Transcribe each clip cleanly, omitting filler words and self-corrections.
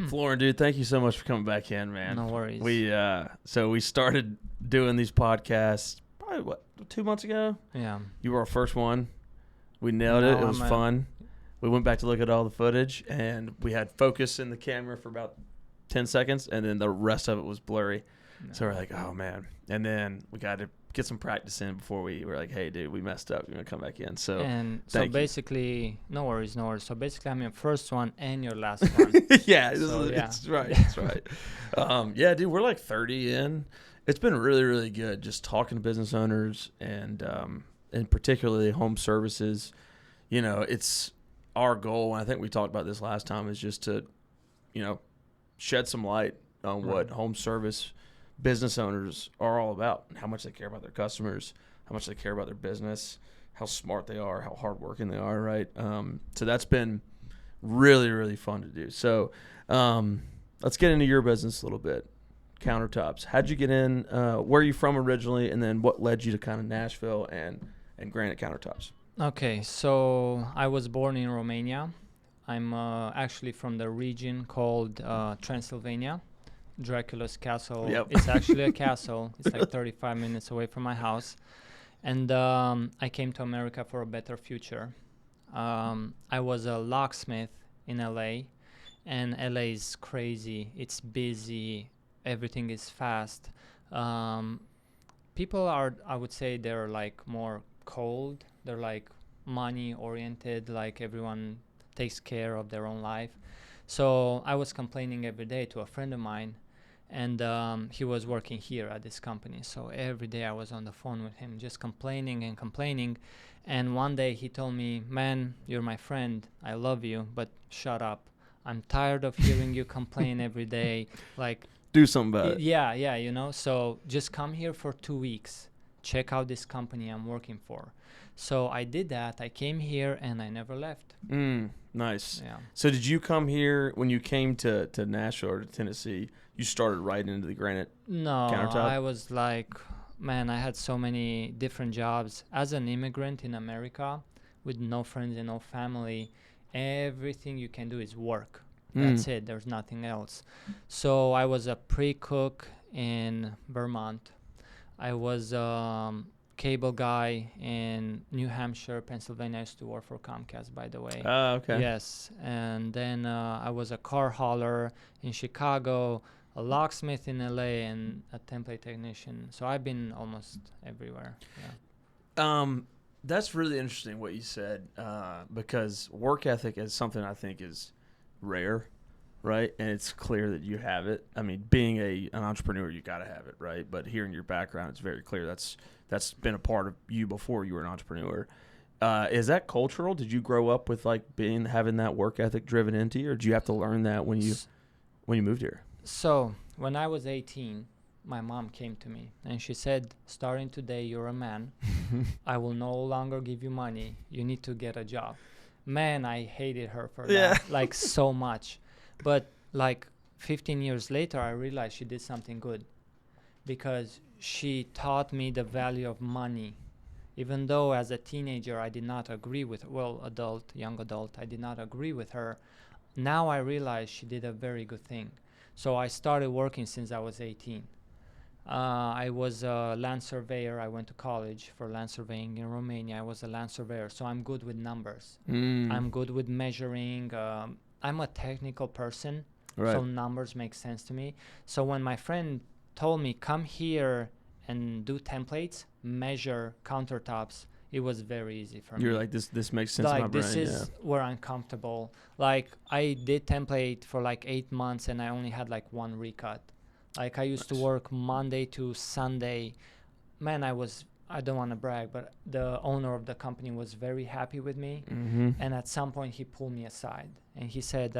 Florin, dude, thank you so much for coming back in, man. No worries. We started doing these podcasts probably 2 months ago. Yeah. You were our first one. We nailed it. It was fun. We went back to look at all the footage, and we had focus in the camera for about 10 seconds, and then the rest of it was blurry. No. So we're like, oh man. And then we got to get some practice in before we were like, hey, dude, we messed up. You're going to come back in. So basically, no worries. So basically, I'm your first one and your last one. Yeah, it's right. It's right. Yeah, dude, we're like 30 in. It's been really, really good just talking to business owners and particularly home services. You know, it's our goal, and I think we talked about this last time, is just to, shed some light on what home service business owners are all about, and how much they care about their customers, how much they care about their business, how smart they are, how hardworking they are, right? So that's been really, really fun to do. So let's get into your business a little bit. Countertops. How'd you get in? Where are you from originally, and then what led you to kind of Nashville and Granite Countertops? Okay, so I was born in Romania. I'm actually from the region called Transylvania. Dracula's castle. Yep. It's actually a castle. It's like 35 minutes away from my house. And I came to America for a better future. I was a locksmith in LA, and LA is crazy. It's busy. Everything is fast. People are, I would say, they're like more cold. They're like money oriented, like everyone takes care of their own life. So I was complaining every day to a friend of mine, and he was working here at this company. So every day I was on the phone with him, just complaining. And one day he told me, man, you're my friend. I love you, but shut up. I'm tired of hearing you complain every day. Like, do something about it. Yeah, so just come here for 2 weeks. Check out this company I'm working for. So I did that. I came here and I never left. Nice. Yeah. So did you come here when you came to Nashville or to Tennessee? You started right into the granite countertop? No, I was like, man, I had so many different jobs. As an immigrant in America with no friends and no family, everything you can do is work. That's it. There's nothing else. So I was a pre-cook in Vermont. I was cable guy in New Hampshire, Pennsylvania. I used to work for Comcast, by the way. Oh, okay. Yes. And then I was a car hauler in Chicago, a locksmith in LA, and a template technician. So I've been almost everywhere. Yeah. That's really interesting what you said, because work ethic is something I think is rare, right? And it's clear that you have it. I mean, being an entrepreneur, you got to have it, right? But hearing your background, it's very clear that's been a part of you before you were an entrepreneur. Is that cultural? Did you grow up with like having that work ethic driven into you, or did you have to learn that when you moved here? So when I was 18, my mom came to me and she said, starting today, you're a man. I will no longer give you money. You need to get a job. Man, I hated her for that, like so much. But like 15 years later, I realized she did something good, because she taught me the value of money. Even though as a teenager, I did not agree with, young adult, I did not agree with her. Now I realize she did a very good thing. So I started working since I was 18. I was a land surveyor. I went to college for land surveying in Romania. I was a land surveyor, so I'm good with numbers. I'm good with measuring. I'm a technical person, so numbers make sense to me. So when my friend told me, come here and do templates, measure countertops, it was very easy for me. You're like, this makes sense in my brain. This is where I'm comfortable. Like, I did template for like 8 months and I only had like one recut. Like, I used to work Monday to Sunday. Man, I don't want to brag, but the owner of the company was very happy with me. And at some point he pulled me aside and he said,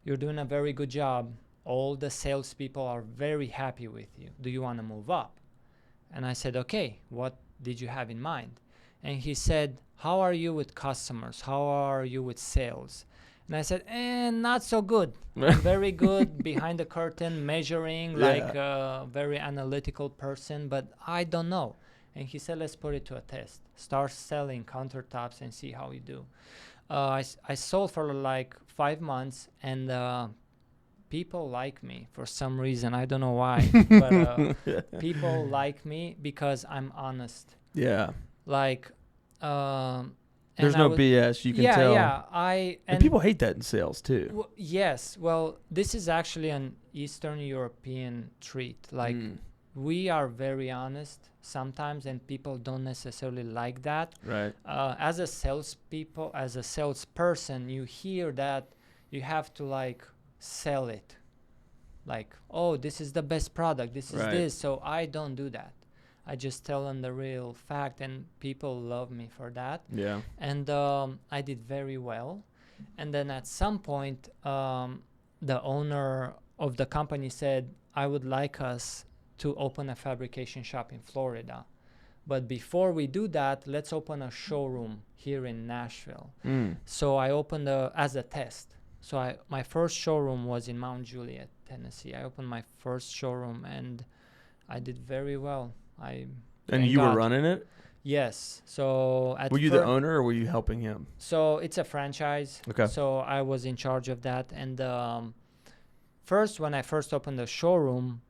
you're doing a very good job. All the salespeople are very happy with you. Do you want to move up? And I said, okay, what did you have in mind? And he said, how are you with customers? How are you with sales? And I said, not so good. I'm very good behind the curtain, measuring, like a very analytical person, but I don't know. And he said, let's put it to a test. Start selling countertops and see how you do. I sold for like 5 months, and people like me for some reason. I don't know why, but people like me because I'm honest. Yeah. Like, there's no BS. You can tell. Yeah, and people hate that in sales too. Yes. Well, this is actually an Eastern European trait. Like, we are very honest sometimes, and people don't necessarily like that. Right. As a salesperson, you hear that you have to like sell it. Like, oh, this is the best product. This is this. So I don't do that. I just tell them the real fact, and people love me for that. Yeah. And I did very well. And then at some point, the owner of the company said, I would like us to open a fabrication shop in Florida. But before we do that, let's open a showroom here in Nashville. So I opened as a test. So my first showroom was in Mount Juliet, Tennessee. I opened my first showroom, and I did very well. And you were running it? Yes. So were you the owner, or were you helping him? So it's a franchise. Okay. So I was in charge of that. And when I first opened the showroom,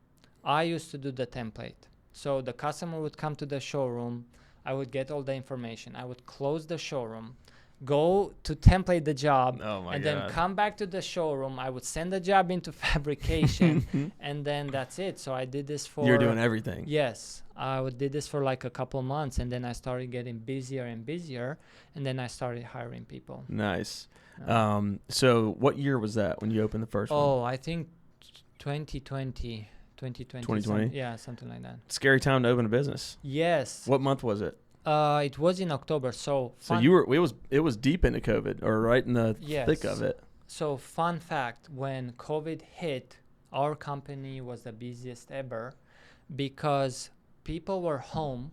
I used to do the template. So the customer would come to the showroom. I would get all the information. I would close the showroom, go to template the job, then come back to the showroom. I would send the job into fabrication, and then that's it. So I did this for... You're doing everything. Yes. I did this for like a couple months, and then I started getting busier and busier, and then I started hiring people. Nice. So what year was that when you opened the first one? Oh, I think 2020. 2020? Yeah, something like that. Scary time to open a business. Yes. What month was it? It was in October. So it was deep into COVID, or right in the thick of it. So fun fact, when COVID hit, our company was the busiest ever because people were home,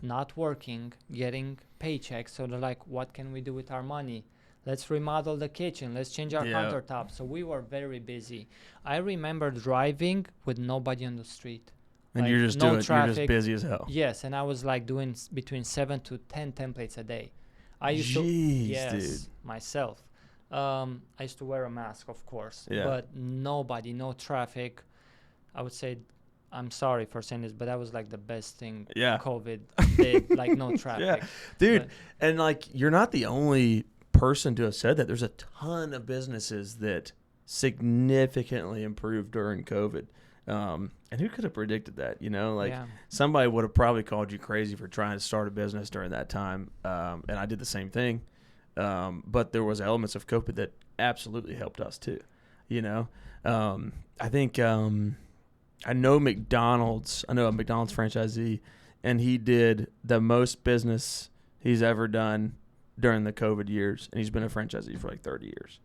not working, getting paychecks. So they're like, what can we do with our money? Let's remodel the kitchen. Let's change our countertops. So we were very busy. I remember driving with nobody on the street. And like, you're just no doing, traffic. You're just busy as hell. Yes, and I was like doing between 7 to 10 templates a day. I used dude. Myself. I used to wear a mask, of course, but nobody, no traffic. I would say, I'm sorry for saying this, but that was like the best thing COVID did, like no traffic. Yeah, dude, and like you're not the only person to have said that. There's a ton of businesses that significantly improved during COVID. And who could have predicted that? You know, like somebody would have probably called you crazy for trying to start a business during that time. And I did the same thing. But there was elements of COVID that absolutely helped us too. You know, I think, I know a McDonald's franchisee, and he did the most business he's ever done during the COVID years. And he's been a franchisee for like 30 years.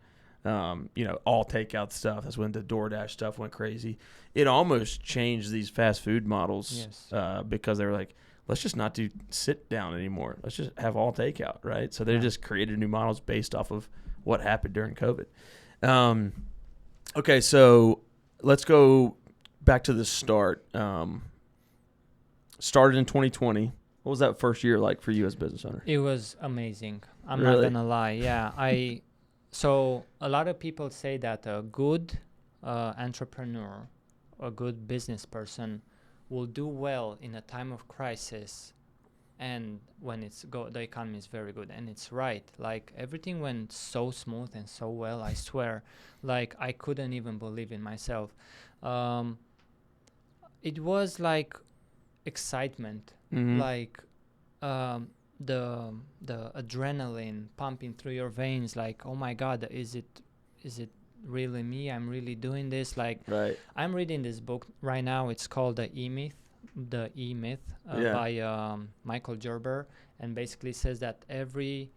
You know, all takeout stuff. That's when the DoorDash stuff went crazy. It almost changed these fast food models because they were like, let's just not do sit down anymore. Let's just have all takeout, right? So they just created new models based off of what happened during COVID. Okay, so let's go back to the start. Started in 2020. What was that first year like for you as a business owner? It was amazing. I'm not gonna lie. Yeah, So a lot of people say that a good entrepreneur, a good business person will do well in a time of crisis, and when the economy is very good. And it's right. Like everything went so smooth and so well, I swear. Like I couldn't even believe in myself. It was like excitement, like the adrenaline pumping through your veins, like, oh my God, is it really me? I'm really doing this. Like, I'm reading this book right now. It's called The E-Myth by Michael Gerber, and basically says that every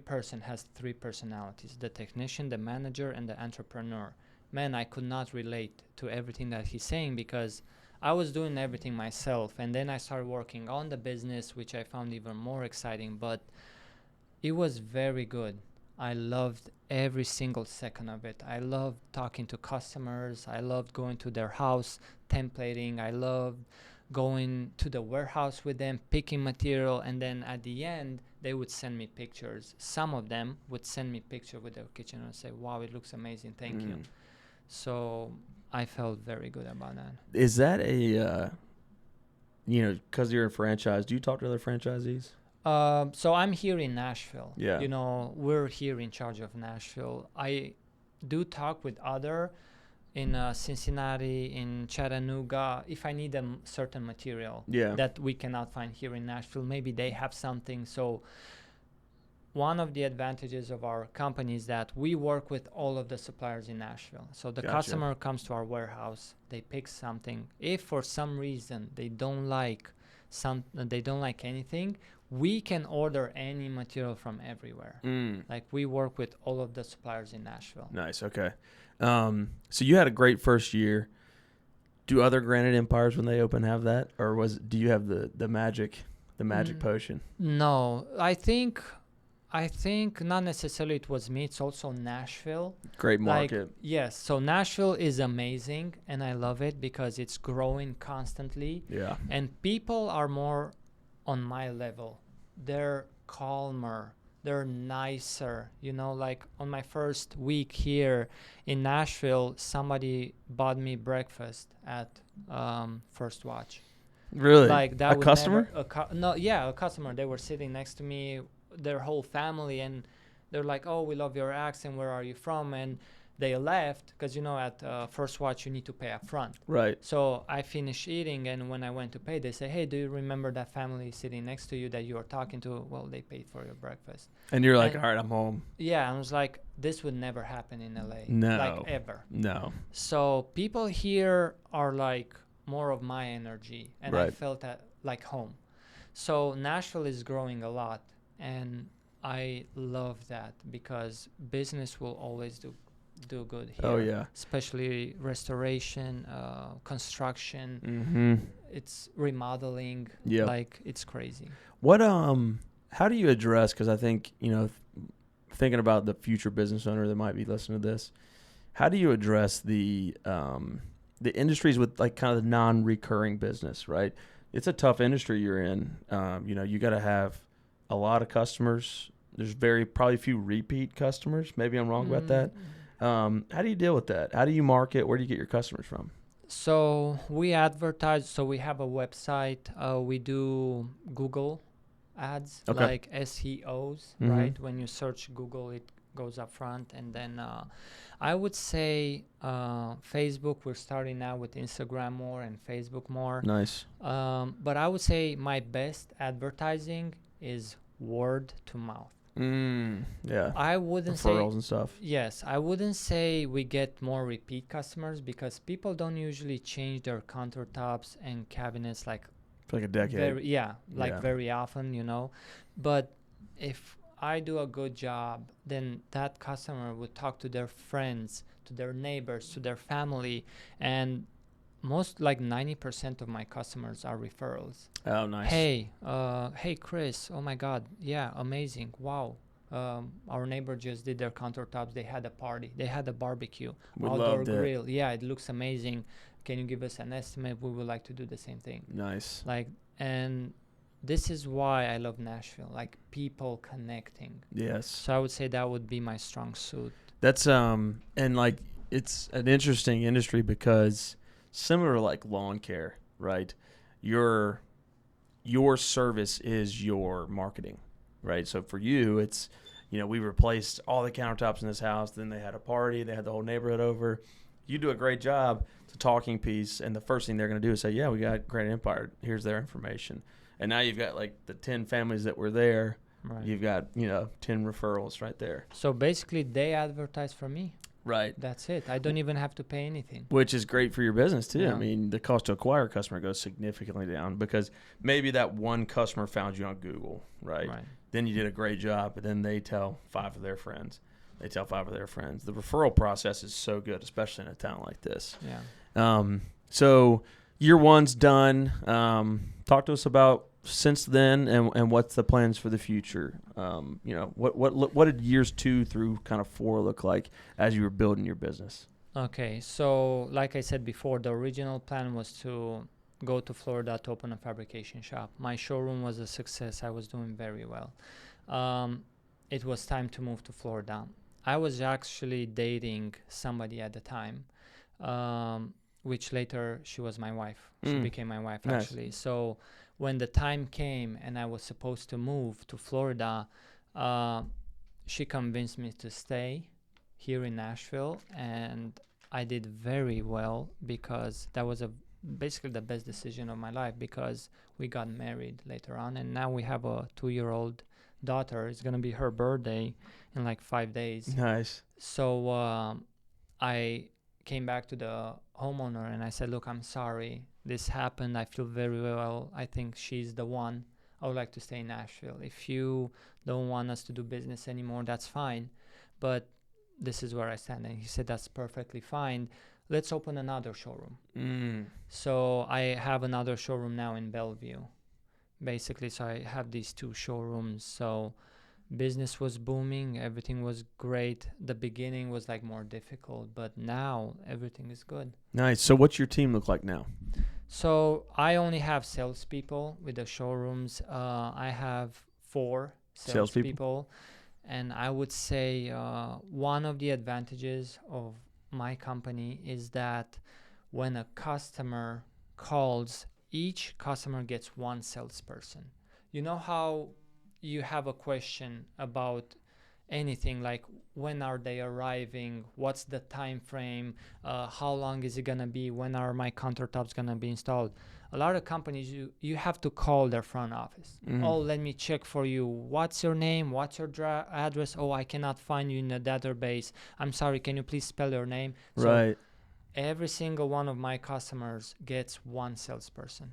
person has 3 personalities: the technician, the manager, and the entrepreneur. Man, I could not relate to everything that he's saying because I was doing everything myself, and then I started working on the business, which I found even more exciting, but it was very good. I loved every single second of it. I loved talking to customers. I loved going to their house, templating. I loved going to the warehouse with them, picking material, and then at the end they would send me pictures. Some of them would send me picture with their kitchen and say, wow, it looks amazing, thank you. So I felt very good about that. Is that a because you're a franchise, do you talk to other franchisees? So I'm here in Nashville. Yeah. We're here in charge of Nashville. I do talk with other in Cincinnati, in Chattanooga. If I need a certain material that we cannot find here in Nashville, maybe they have something. So one of the advantages of our company is that we work with all of the suppliers in Nashville. So the customer comes to our warehouse, they pick something. If for some reason they don't like anything, we can order any material from everywhere. Like we work with all of the suppliers in Nashville. Nice. Okay. So you had a great first year. Do other Granite Empires when they open have that, or do you have the magic potion? No, I think not necessarily it was me. It's also Nashville. Great market. Yes. So Nashville is amazing, and I love it because it's growing constantly. Yeah. And people are more on my level. They're calmer. They're nicer. Like on my first week here in Nashville, somebody bought me breakfast at First Watch. Really? Like that. A customer? A customer. They were sitting next to me, their whole family, and they're like, oh, we love your accent, where are you from? And they left because at First Watch you need to pay up front. Right. So I finished eating, and when I went to pay, they say, hey, do you remember that family sitting next to you that you were talking to? Well, they paid for your breakfast. And you're like, all right, I'm home. Yeah, I was like, this would never happen in LA. No. Like ever. No. So people here are like more of my energy, and right. I felt that like home. So Nashville is growing a lot, and I love that because business will always do good here. Oh yeah. Especially restoration, construction. Mm-hmm. It's remodeling. Yeah. Like it's crazy. What how do you address, because I think thinking about the future business owner that might be listening to this, how do you address the industries with like kind of the non-recurring business, right? It's a tough industry you're in. You got to have a lot of customers. There's probably few repeat customers. Maybe I'm wrong about that. How do you deal with that? How do you market? Where do you get your customers from? So we advertise. So we have a website. We do Google ads, like SEOs, right? When you search Google, it goes up front. And then I would say Facebook. We're starting now with Instagram more and Facebook more. Nice. But I would say my best advertising is word to mouth. Yeah. I wouldn't referrals and stuff. Yes, I wouldn't say we get more repeat customers because people don't usually change their countertops and cabinets like for like a decade. Very often, But if I do a good job, then that customer would talk to their friends, to their neighbors, to their family, and most like 90% of my customers are referrals. Oh, nice. Hey, Chris. Oh my God. Yeah, amazing. Wow. Our neighbor just did their countertops. They had a party. They had a barbecue. Outdoor grill. Yeah, it looks amazing. Can you give us an estimate? We would like to do the same thing. Nice. And this is why I love Nashville. Like people connecting. Yes. So I would say that would be my strong suit. That's and like it's an interesting industry because similar to like lawn care, right? Your service is your marketing, right? So for you, it's, we replaced all the countertops in this house. Then they had a party. They had the whole neighborhood over. You do a great job. It's a talking piece. And the first thing they're going to do is say, yeah, we got Granite Empire. Here's their information. And now you've got like the 10 families that were there. Right. You've got, 10 referrals right there. So basically they advertise for me. Right. That's it. I don't even have to pay anything. Which is great for your business, too. Yeah. I mean, the cost to acquire a customer goes significantly down because maybe that one customer found you on Google, right? Then you did a great job, but then they tell 5 of their friends. They tell 5 of their friends. The referral process is so good, especially in a town like this. Yeah. So year one's done. Talk to us about since then and what's the plans for the future. What did years 2 through kind of 4 look like as you were building your business? Okay, so like I said before, the original plan was to go to Florida to open a fabrication shop. My showroom was a success. I was doing very well. It was time to move to Florida. I was actually dating somebody at the time, which later she was my wife. She became my wife, Nice. actually. So when the time came and I was supposed to move to Florida, she convinced me to stay here in Nashville, and I did very well because that was basically the best decision of my life, because we got married later on, and now we have a 2-year-old daughter. It's gonna be her birthday in like 5 days. Nice. So I came back to the homeowner and I said, look, I'm sorry this happened. I feel very well. I think she's the one. I would like to stay in Nashville. If you don't want us to do business anymore, that's fine, but this is where I stand. And he said, that's perfectly fine. Let's open another showroom. So I have another showroom now in Bellevue, basically. So I have these 2 showrooms. So business was booming. Everything was great. The beginning was like more difficult, but now everything is good. Nice. So what's your team look like now? So I only have salespeople with the showrooms. I have 4 salespeople. And I would say one of the advantages of my company is that when a customer calls, each customer gets 1 salesperson. You know how you have a question about anything, like when are they arriving, what's the time frame, how long is it gonna be, when are my countertops gonna be installed? A lot of companies, you have to call their front office. Oh, let me check for you. What's your name? What's your address? Oh, I cannot find you in the database. I'm sorry, can you please spell your name? Right. So every single one of my customers gets 1 salesperson,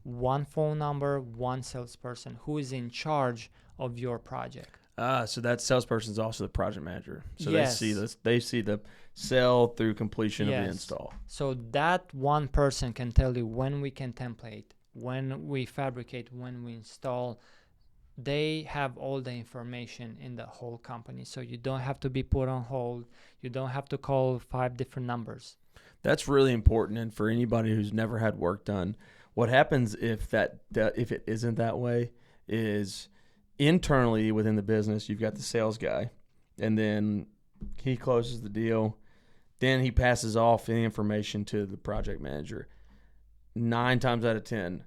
1 phone number, 1 salesperson who is in charge of your project. So that salesperson is also the project manager. So Yes. they see the sell through completion of the install. So that one person can tell you when we can template, when we fabricate, when we install. They have all the information in the whole company. So you don't have to be put on hold. You don't have to call 5 different numbers. That's really important. And for anybody who's never had work done, what happens if it isn't that way is internally within the business, you've got the sales guy, and then he closes the deal. Then he passes off any information to the project manager. 9 times out of 10,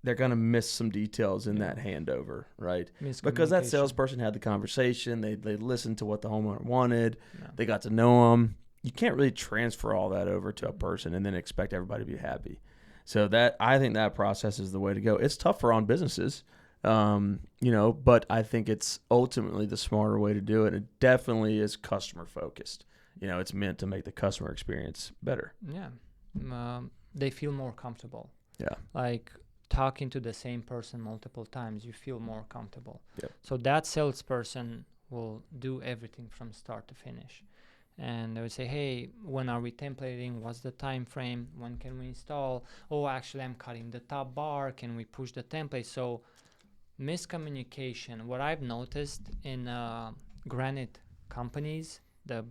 they're going to miss some details in that handover, right? Because that salesperson had the conversation. They listened to what the homeowner wanted. Yeah. They got to know him. You can't really transfer all that over to a person and then expect everybody to be happy. So I think that process is the way to go. It's tough for on businesses, but I think it's ultimately the smarter way to do it. It definitely is customer focused. It's meant to make the customer experience better. Yeah. They feel more comfortable. Yeah. Like talking to the same person multiple times, you feel more comfortable. Yep. So that salesperson will do everything from start to finish. And they would say, hey, when are we templating? What's the time frame? When can we install? Oh, actually, I'm cutting the top bar. Can we push the template? So miscommunication. What I've noticed in granite companies, the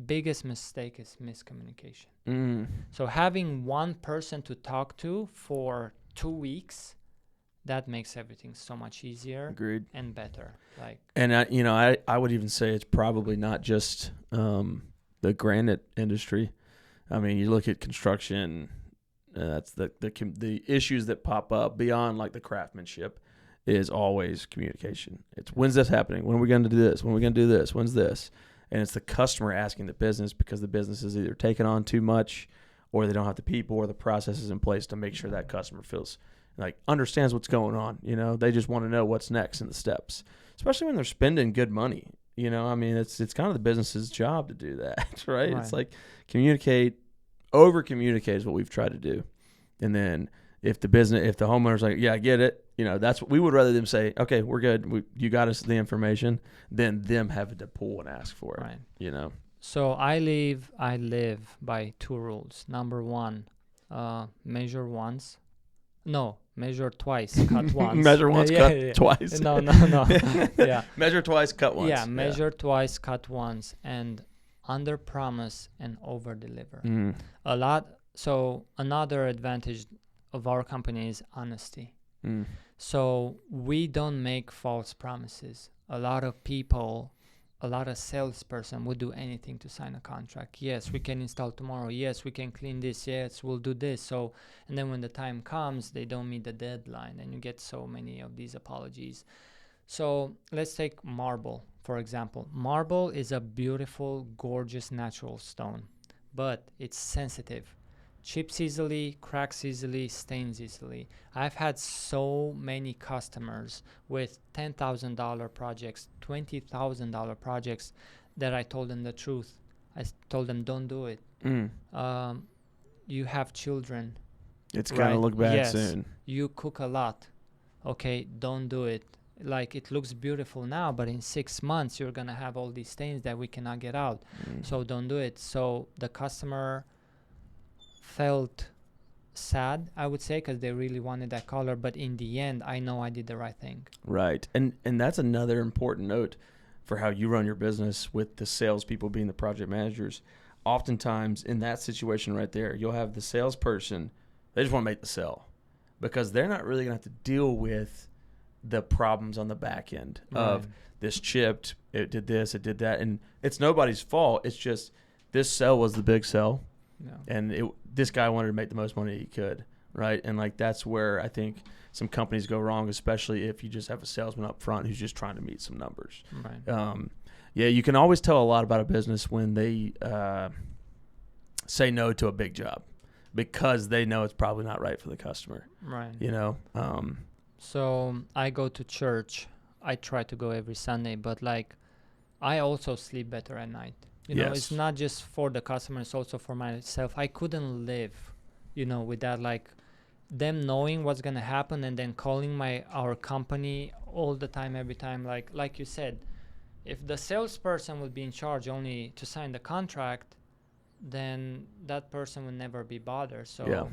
biggest mistake is miscommunication. So having one person to talk to for 2 weeks, that makes everything so much easier. Agreed. And better. And I would even say it's probably not just the granite industry. I mean, you look at construction. That's the issues that pop up beyond like the craftsmanship is always communication. It's when's this happening? When are we going to do this? When are we going to do this? When's this? And it's the customer asking the business because the business is either taking on too much or they don't have the people or the processes in place to make sure that customer feels like understands what's going on. They just want to know what's next in the steps, especially when they're spending good money. I mean, it's kind of the business's job to do that, right? It's like over communicate is what we've tried to do. And then if the homeowner's like, yeah, I get it. That's what we would rather them say, okay, we're good. You got us the information, than them having to pull and ask for it. Right. So I live by 2 rules. Number 1, measure once. No, measure twice, cut once. Measure once, cut twice. No. Yeah. Measure twice, cut once. Yeah, measure twice, cut once, and under promise and over deliver. So another advantage of our company is honesty. Mm. So we don't make false promises. A lot of people, a lot of salesperson would do anything to sign a contract. Yes, we can install tomorrow. Yes, we can clean this. Yes, we'll do this. So, and then when the time comes, they don't meet the deadline, and you get so many of these apologies. So let's take marble, for example. Marble is a beautiful, gorgeous natural stone, but it's sensitive. Chips easily, cracks easily, stains easily. I've had so many customers with $10,000 projects, $20,000 projects that I told them the truth. Told them, don't do it. You have children. It's going to look bad soon. You cook a lot. Okay, don't do it. Like, it looks beautiful now, but in 6 months, you're going to have all these stains that we cannot get out. So don't do it. So the customer felt sad, I would say, because they really wanted that color, but in the end I know I did the right thing. Right. And that's another important note for how you run your business, with the salespeople being the project managers. Oftentimes in that situation right there, you'll have the salesperson, they just want to make the sale because they're not really going to have to deal with the problems on the back end of this chipped, it did this, it did that, and it's nobody's fault. It's just this sale was the big sell. No. And this guy wanted to make the most money he could, right? And like that's where I think some companies go wrong, especially if you just have a salesman up front who's just trying to meet some numbers. Right. Yeah, you can always tell a lot about a business when they say no to a big job because they know it's probably not right for the customer. Right. You know. So I go to church. I try to go every Sunday, but like I also sleep better at night. You know, it's not just for the customer, it's also for myself. I couldn't live, you know, with that, like them knowing what's going to happen and then calling our company all the time, every time. Like you said, if the salesperson would be in charge only to sign the contract, then that person would never be bothered. So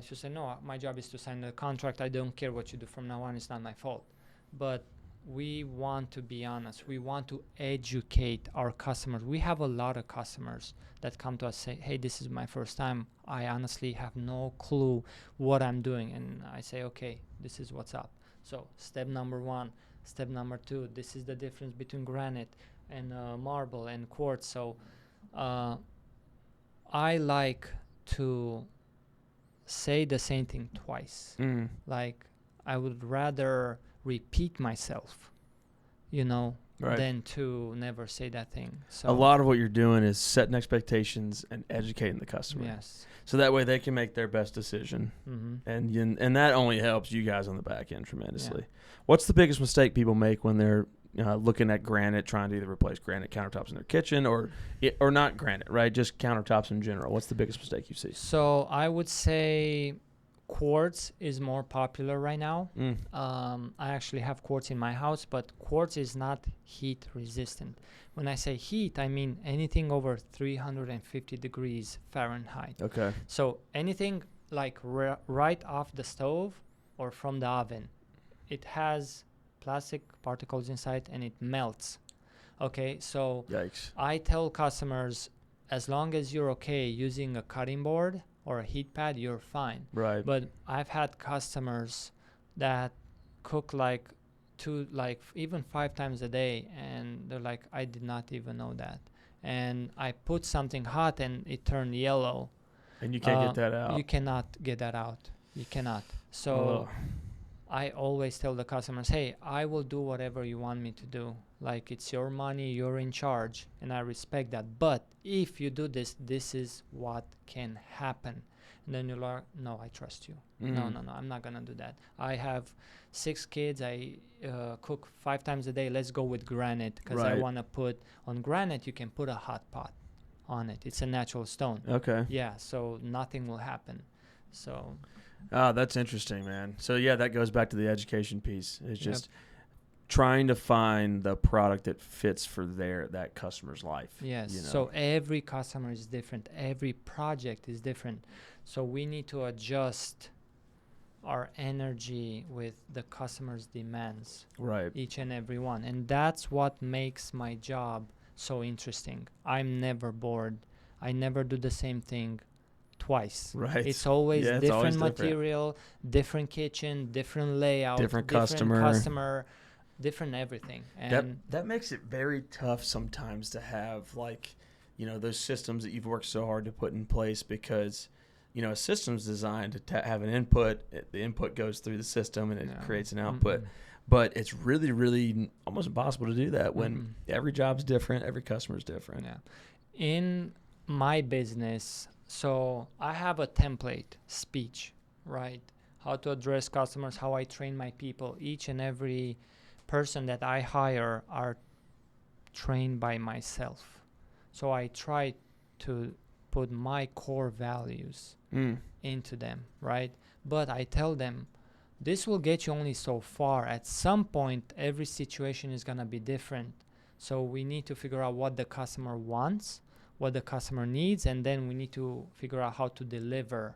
she said, no, my job is to sign the contract. I don't care what you do from now on. It's not my fault. But we want to be honest. We want to educate our customers. We have a lot of customers that come to us say, hey, this is my first time. I honestly have no clue what I'm doing. And I say, okay, this is what's up. So step number 1, step number 2, this is the difference between granite and marble and quartz. So I like to say the same thing twice. Like I would rather repeat myself, you know, than to never say that thing. So a lot of what you're doing is setting expectations and educating the customer. Yes. So that way they can make their best decision. And that only helps you guys on the back end tremendously. What's the biggest mistake people make when they're looking at granite, trying to either replace granite countertops in their kitchen or not granite, right? Just countertops in general. What's the biggest mistake you see? So I would say quartz is more popular right now. I actually have quartz in my house, but quartz is not heat resistant. When I say heat, I mean anything over 350 degrees Fahrenheit. Okay. So anything like right off the stove or from the oven, it has plastic particles inside and it melts. Okay, so yikes. I tell customers, as long as you're okay using a cutting board or a heat pad, you're fine. Right. But I've had customers that cook even 5 times a day, and they're like, I did not even know that. And I put something hot and it turned yellow. And you can't get that out. You cannot get that out. You cannot. So I always tell the customers, hey, I will do whatever you want me to do. Like, it's your money, you're in charge, and I respect that. But if you do this, this is what can happen. And then you're like, no, I trust you. No, I'm not going to do that. I have 6 kids. I cook 5 times a day. Let's go with granite because I want to put on granite, you can put a hot pot on it. It's a natural stone. Okay. Yeah, so nothing will happen. So... that's interesting, man. So, yeah, that goes back to the education piece. It's just trying to find the product that fits for that customer's life. Yes. You know? So every customer is different. Every project is different. So we need to adjust our energy with the customer's demands. Right. Each and every one. And that's what makes my job so interesting. I'm never bored. I never do the same thing twice. Right. It's always Yeah, it's different always material, different kitchen, different layout, different customer, different everything. And that makes it very tough sometimes to have, like, you know, those systems that you've worked so hard to put in place, because, you know, a system's designed to have an input. The input goes through the system and it creates an output. But it's really, really almost impossible to do that when every job's different, every customer's different. Yeah. In my business, so I have a template speech, right? How to address customers, how I train my people. Each and every person that I hire are trained by myself. So I try to put my core values into them, right? But I tell them, this will get you only so far. At some point, every situation is going to be different. So we need to figure out what the customer wants, what the customer needs, and then we need to figure out how to deliver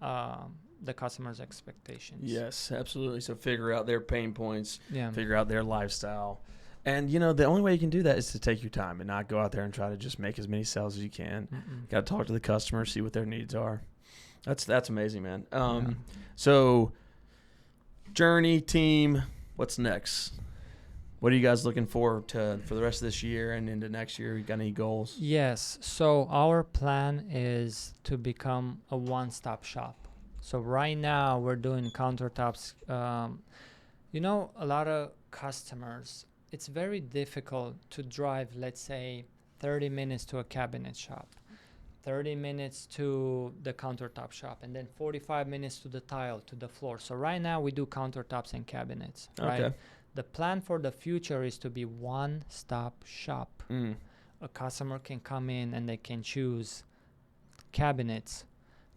the customer's expectations. Yes, absolutely. So figure out their pain points, Yeah. figure out their lifestyle. And, you know, the only way you can do that is to take your time and not go out there and try to just make as many sales as you can. Got to talk to the customer, see what their needs are. That's amazing, man. So journey, team, what's next? What are you guys looking forward to for the rest of this year and into next year? You got any goals? Yes. So our plan is to become a one-stop shop. So right now we're doing countertops. You know, a lot of customers, it's very difficult to drive, let's say, 30 minutes to a cabinet shop, 30 minutes to the countertop shop, and then 45 minutes to the tile, to the floor. So right now we do countertops and cabinets, right? Okay. The plan for the future is to be one-stop shop. A customer can come in and they can choose cabinets,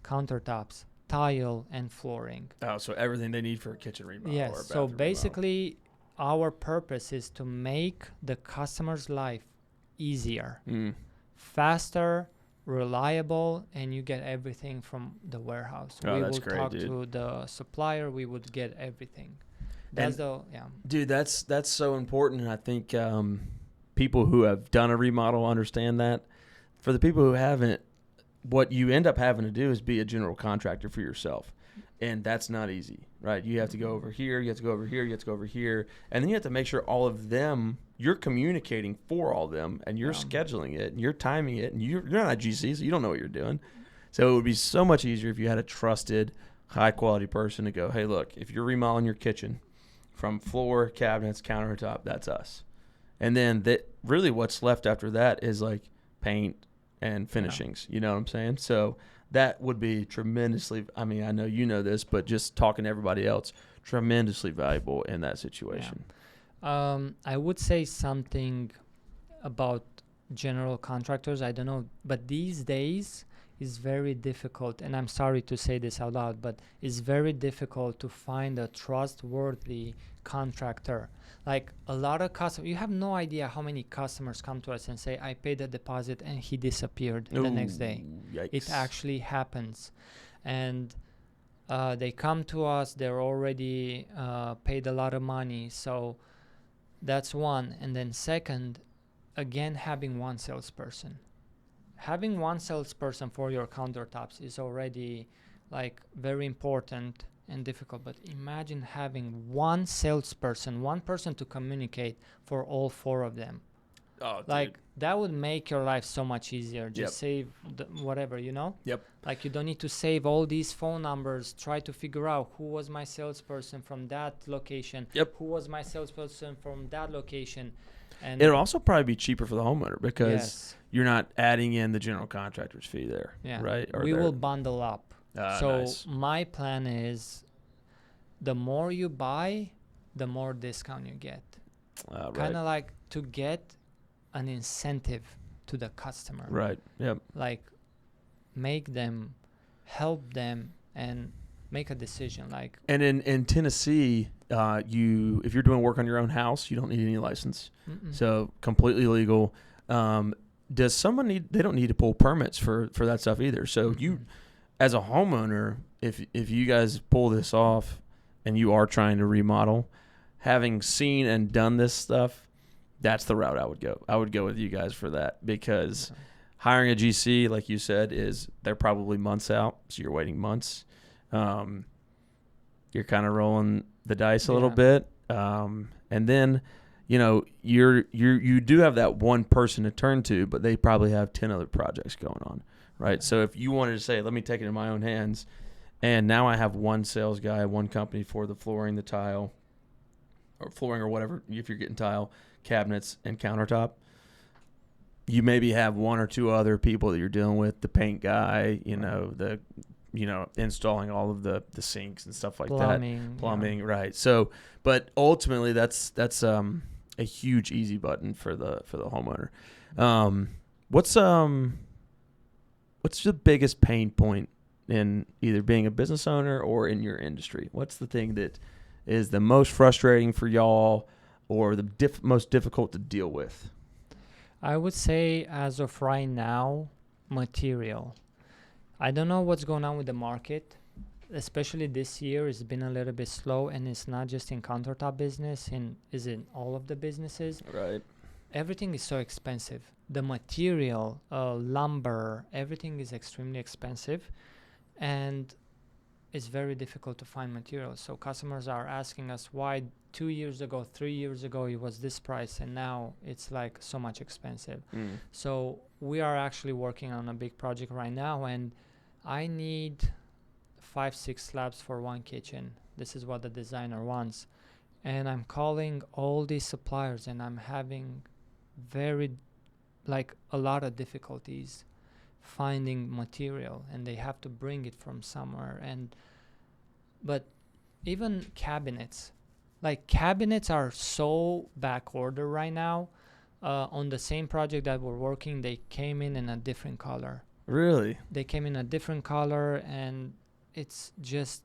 countertops, tile, and flooring. Oh, so everything they need for a kitchen remodel. Or a Yes. So bathroom basically, our purpose is to make the customer's life easier, faster, reliable, and you get everything from the warehouse. Oh, We that's will great, talk dude. to the supplier. We would get everything. Dude, that's so important, and I think people who have done a remodel understand that. For the people who haven't, what you end up having to do is be a general contractor for yourself, and that's not easy, right? You have to go over here, you have to go over here, you have to go over here, and then you have to make sure all of them, you're communicating for all of them, and you're scheduling it, and you're timing it, and you're not a GC, so you don't know what you're doing. So it would be so much easier if you had a trusted, high-quality person to go, hey, look, if you're remodeling your kitchen, from floor, cabinets, countertop, that's us. And then really what's left after that is like paint and finishings. You know what I'm saying? So that would be tremendously, I mean, I know you know this, but just talking to everybody else, tremendously valuable in that situation. I would say something about general contractors. I don't know, but these days is very difficult, and I'm sorry to say this out loud, but it's very difficult to find a trustworthy contractor. Like a lot of customers, you have no idea how many customers come to us and say, I paid a deposit and he disappeared the next day. Yikes. It actually happens. And they come to us, they're already paid a lot of money. So that's one. And then second, again, having one salesperson. Having one salesperson for your countertops is already like very important and difficult, but imagine having one salesperson, one person to communicate for all four of them. Oh, like dude. that would make your life so much easier. Just save whatever, you know? Yep. Like you don't need to save all these phone numbers, try to figure out who was my salesperson from that location, who was my salesperson from that location. And it'll also probably be cheaper for the homeowner because you're not adding in the general contractor's fee there, right? Or we will bundle up. So nice. My plan is the more you buy, the more discount you get. Kind of like to get an incentive to the customer. Right, yep. Like make them, help them, and make a decision. Like. And in Tennessee, if you're doing work on your own house, you don't need any license. So completely legal. Does someone they don't need to pull permits for that stuff either. So you, as a homeowner, if you guys pull this off and you are trying to remodel, having seen and done this stuff, that's the route I would go. I would go with you guys for that because hiring a GC, like you said, they're probably months out, so you're waiting months. You're kind of rolling the dice a little bit, and then you do have that one person to turn to, but they probably have 10 other projects going on, right? So if you wanted to say, let me take it in my own hands, and now I have one sales guy, one company for the flooring, the tile, or flooring or whatever, if you're getting tile, cabinets, and countertop, you maybe have one or two other people that you're dealing with, the paint guy, installing all of the sinks and stuff like plumbing, right? So, but ultimately, that's a huge easy button for the homeowner. What's the biggest pain point in either being a business owner or in your industry? What's the thing that is the most frustrating for y'all, or the most difficult to deal with? I would say, as of right now, material. I don't know what's going on with the market, especially this year. It's been a little bit slow, and it's not just in countertop business, is in all of the businesses. Right. Everything is so expensive. The material, lumber, everything is extremely expensive, and it's very difficult to find materials. So customers are asking us why 2 years ago, 3 years ago, it was this price, and now it's like so much expensive. So we are actually working on a big project right now, and I need 5-6 slabs for one kitchen. This is what the designer wants. And I'm calling all these suppliers, and I'm having a lot of difficulties finding material, and they have to bring it from somewhere. But even cabinets are so back order right now. On the same project that we're working, they came in a different color. Really? They came in a different color, and it's just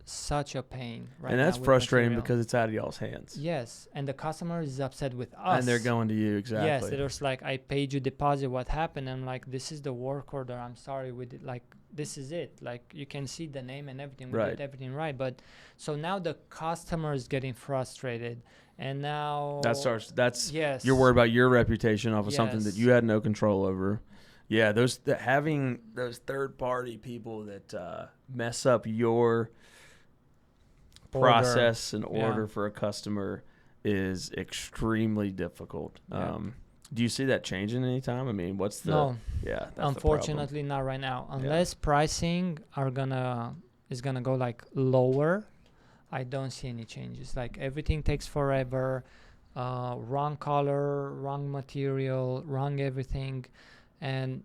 such a pain right now. And that's frustrating because it's out of y'all's hands. Yes, and the customer is upset with us. And they're going to you, exactly. Yes, it was like, I paid you deposit, what happened? I'm like, this is the work order, I'm sorry, we did, like, this is it. Like, you can see the name and everything, we did everything right. But so now the customer is getting frustrated, and now you're worried about your reputation off of something that you had no control over. Yeah, having those third-party people that mess up your process and order for a customer is extremely difficult. Do you see that changing anytime? I mean, what's the... No. Yeah, that's unfortunately not right now. Unless pricing is gonna go like lower, I don't see any changes. Like, everything takes forever. Wrong color, wrong material, wrong everything. And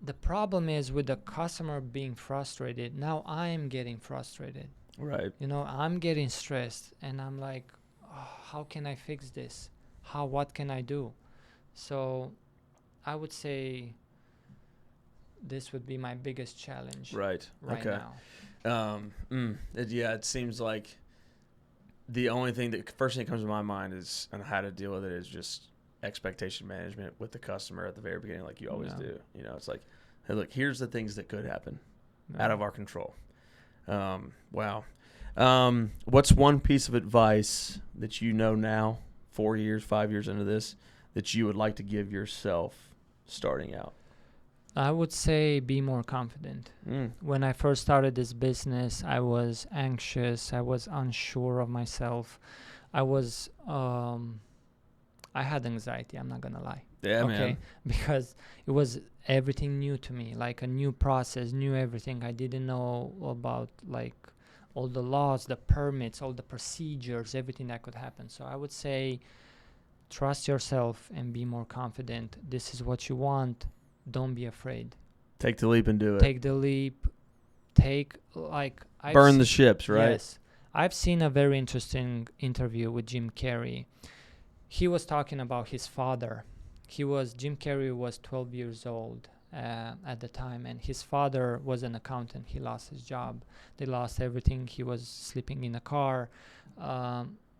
the problem is, with the customer being frustrated, now I am getting frustrated. Right. I'm getting stressed, and I'm like, how can I fix this? What can I do? So I would say this would be my biggest challenge right now. It seems like the only thing first thing that comes to my mind is, and how to deal with it, is just expectation management with the customer at the very beginning, like you always do. It's like, hey, look, here's the things that could happen out of our control. Wow. What's one piece of advice that now, 4 years, 5 years into this, that you would like to give yourself starting out? I would say be more confident. When I first started this business, I was anxious. I was unsure of myself. I had anxiety, I'm not going to lie. Yeah, man. Because it was everything new to me, like a new process, new everything. I didn't know about, like, all the laws, the permits, all the procedures, everything that could happen. So I would say, trust yourself and be more confident. This is what you want. Don't be afraid. Take the leap and do it. Take the leap. Burn the ships, right? Yes. I've seen a very interesting interview with Jim Carrey. He was talking about his father. Jim Carrey was 12 years old at the time, and his father was an accountant. He lost his job. They lost everything. He was sleeping in a car.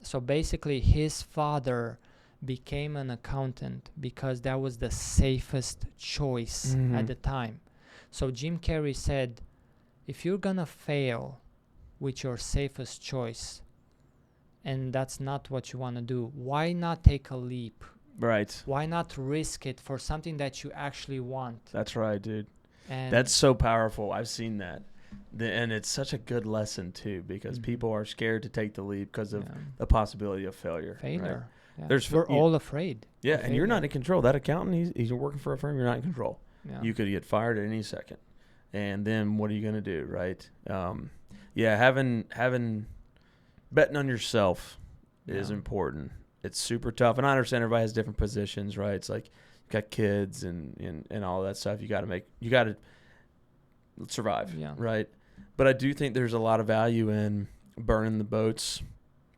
So basically, his father became an accountant because that was the safest choice at the time. So Jim Carrey said, if you're gonna fail with your safest choice, and that's not what you want to do, why not take a leap Right. Why not risk it for something that you actually want? That's right, dude. And That's so powerful. I've seen that. And it's such a good lesson, too, because people are scared to take the leap because of the possibility of failure. Failure. Right? Yeah. We're all afraid. Yeah, and you're not in control. That accountant, he's working for a firm. You're not in control. Yeah. You could get fired at any second. And then what are you going to do, right? Having betting on yourself is important. It's super tough. And I understand everybody has different positions, right? It's like you got kids and all that stuff. You got to survive, right? But I do think there's a lot of value in burning the boats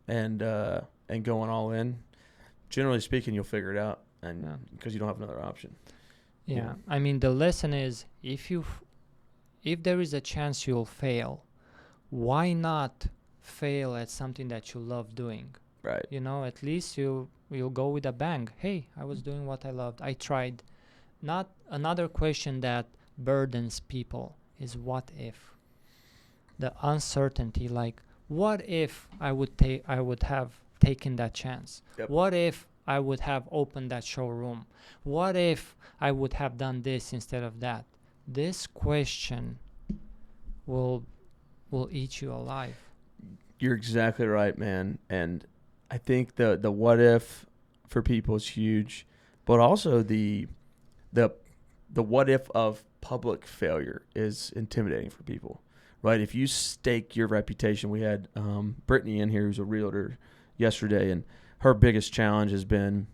and going all in. Generally speaking, you'll figure it out, and because you don't have another option. Yeah. I mean, the lesson is if there is a chance you'll fail, why not fail at something that you love doing? Right. At least you'll go with a bang. Hey, I was doing what I loved. I tried. Not another question that burdens people is what if? The uncertainty, like what if I would have taken that chance? Yep. What if I would have opened that showroom? What if I would have done this instead of that? This question will eat you alive. You're exactly right, man. And I think the what if for people is huge, but also the what if of public failure is intimidating for people, right? If you stake your reputation, we had Brittany in here who's a realtor yesterday, and her biggest challenge has been,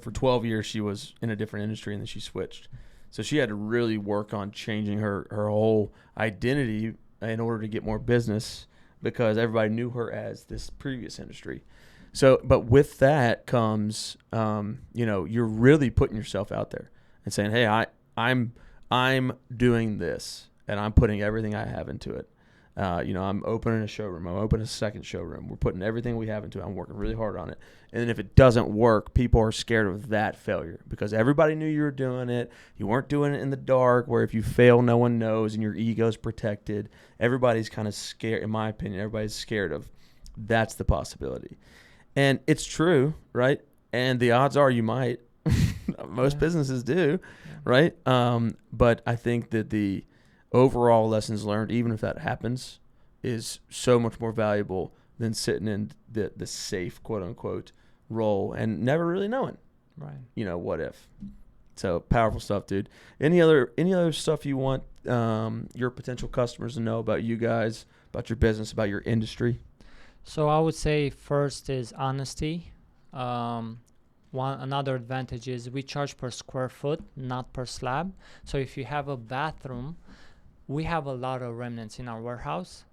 for 12 years she was in a different industry and then she switched. So she had to really work on changing her whole identity in order to get more business because everybody knew her as this previous industry. So, but with that comes, you're really putting yourself out there and saying, hey, I'm doing this and I'm putting everything I have into it. I'm opening a showroom. I'm opening a second showroom. We're putting everything we have into it. I'm working really hard on it. And then if it doesn't work, people are scared of that failure because everybody knew you were doing it. You weren't doing it in the dark where if you fail, no one knows and your ego's protected. Everybody's kind of scared, in my opinion, everybody's scared of that's the possibility. And it's true, right? And the odds are you might. Most businesses do, right? But I think that the overall lessons learned, even if that happens, is so much more valuable than sitting in the safe, quote unquote, role and never really knowing, right? What if? So powerful stuff, dude. Any other stuff you want your potential customers to know about you guys, about your business, about your industry? So I would say first is honesty. Another advantage is we charge per square foot, not per slab. So if you have a bathroom, we have a lot of remnants in our warehouse.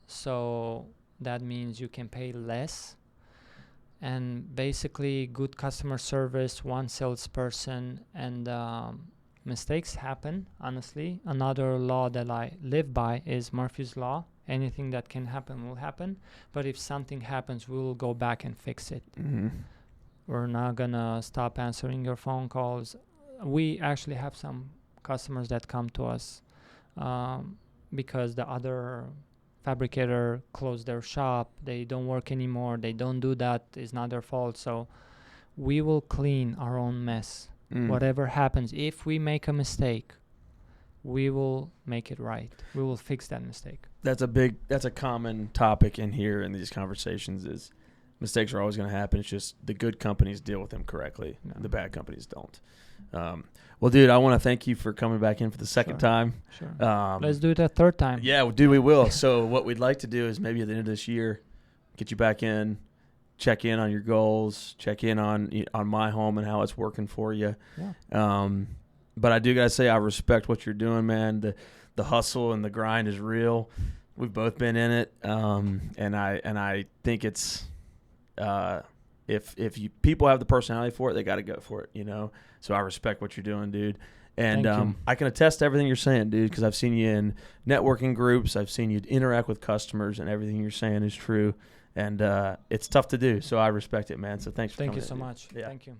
So that means you can pay less. And basically good customer service, one salesperson, and mistakes happen, honestly. Another law that I live by is Murphy's Law. Anything that can happen will happen. But if something happens, we will go back and fix it. Mm-hmm. We're not going to stop answering your phone calls. We actually have some customers that come to us because the other fabricator closed their shop. They don't work anymore. They don't do that. It's not their fault. So we will clean our own mess. Whatever happens, if we make a mistake, we will make it right. We will fix that mistake. That's a common topic in here in these conversations is mistakes are always going to happen. It's just the good companies deal with them correctly. No. The bad companies don't. Well, dude, I want to thank you for coming back in for the second time. Sure. Let's do it a third time. Yeah, dude, we will. So what we'd like to do is maybe at the end of this year, get you back in, check in on your goals, check in on MyHome and how it's working for you. Yeah. But I do got to say I respect what you're doing, man. The hustle and the grind is real. We've both been in it. And I think it's if people have the personality for it, they got to go for it, So I respect what you're doing, dude. And I can attest to everything you're saying, dude, because I've seen you in networking groups. I've seen you interact with customers, and everything you're saying is true. And it's tough to do, so I respect it, man. So thanks for coming in. Thank you so much. Yeah. Thank you.